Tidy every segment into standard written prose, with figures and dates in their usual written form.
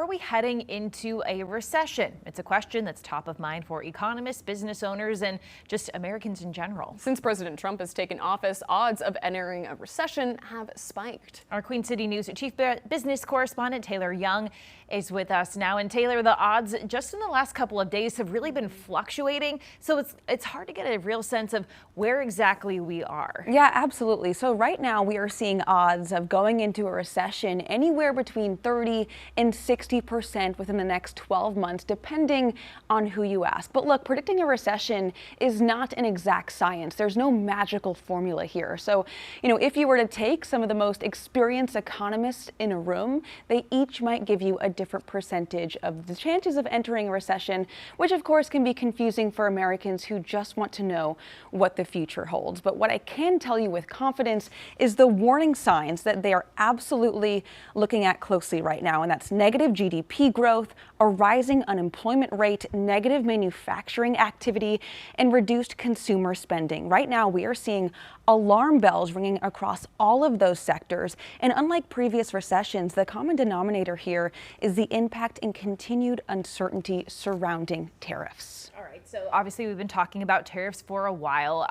are we heading into a recession? It's a question that's top of mind for economists, business owners, and just Americans in general. Since President Trump has taken office, odds of entering a recession have spiked. Our Queen City News Chief Business Correspondent Taylor Young is with us now. And Taylor, the odds just in the last couple of days have really been fluctuating. So it's hard to get a real sense of where exactly we are. Yeah, absolutely. So right now we are seeing odds of going into a recession anywhere between 30 and 60% within the next 12 months, depending on who you ask. But look, predicting a recession is not an exact science. There's no magical formula here. So, if you were to take some of the most experienced economists in a room, they each might give you a different percentage of the chances of entering a recession, which of course can be confusing for Americans who just want to know what the future holds. But what I can tell you with confidence is the warning signs that they are absolutely looking at closely right now, and that's negative GDP growth, a rising unemployment rate, negative manufacturing activity, and reduced consumer spending. Right now, we are seeing alarm bells ringing across all of those sectors. And unlike previous recessions, the common denominator here is the impact and continued uncertainty surrounding tariffs. All right, so obviously we've been talking about tariffs for a while.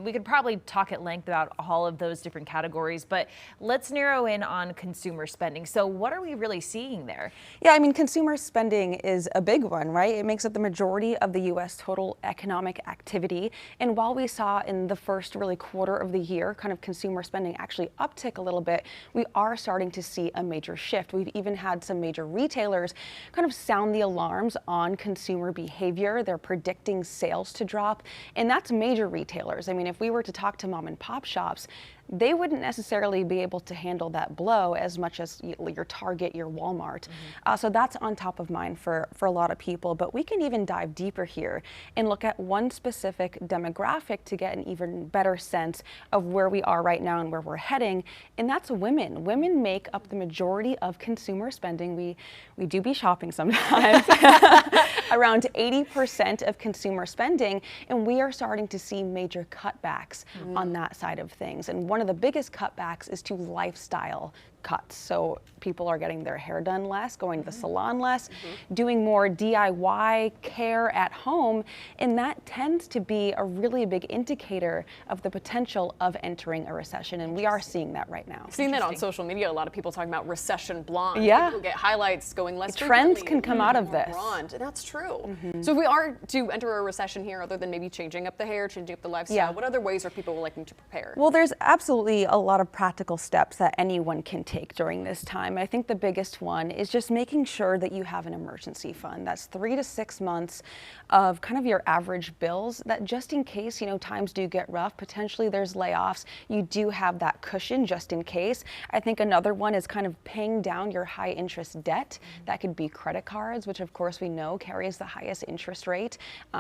We could probably talk at length about all of those different categories, but let's narrow in on consumer spending. So what are we really seeing there? Yeah, I mean, consumer spending is a big one, right? It makes up the majority of the U.S. total economic activity. And while we saw in the first really quarter of the year kind of consumer spending actually uptick a little bit, we are starting to see a major shift. We've even had some major retailers kind of sound the alarms on consumer behavior. They're predicting sales to drop, and that's major retailers. I mean, if we were to talk to mom and pop shops, they wouldn't necessarily be able to handle that blow as much as your Target, your Walmart. So that's on top of mind for a lot of people. But we can even dive deeper here and look at one specific demographic to get an even better sense of where we are right now and where we're heading, and that's women. Women make up the majority of consumer spending. We do be shopping sometimes. Around 80% of consumer spending, and we are starting to see major cutbacks on that side of things. And one of the biggest cutbacks is to lifestyle cuts. So people are getting their hair done less, going to the salon less, doing more DIY care at home, and that tends to be a really big indicator of the potential of entering a recession, and we are seeing that right now. Seeing that on social media, a lot of people talking about recession blonde. Yeah. People get highlights going less Trends can come out of this. Blonde. That's true. So if we are to enter a recession here, other than maybe changing up the hair, changing up the lifestyle, what other ways are people looking to prepare? Well, there's absolutely a lot of practical steps that anyone can take during this time. I think the biggest one is just making sure that you have an emergency fund. That's 3 to 6 months of kind of your average bills, that just in case, times do get rough, potentially there's layoffs, you do have that cushion just in case. I think another one is kind of paying down your high interest debt. That could be credit cards, which of course we know carries the highest interest rate,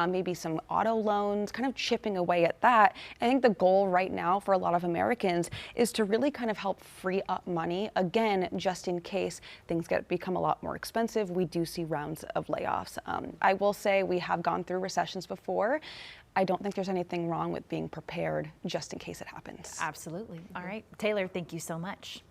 maybe some auto loans, kind of chipping away at that. I think the goal right now for a lot of Americans is to really kind of help free up money, again, just in case things become a lot more expensive. We do see rounds of layoffs. I will say we have gone through recessions before. I don't think there's anything wrong with being prepared just in case it happens. Absolutely. All right, Taylor, thank you so much.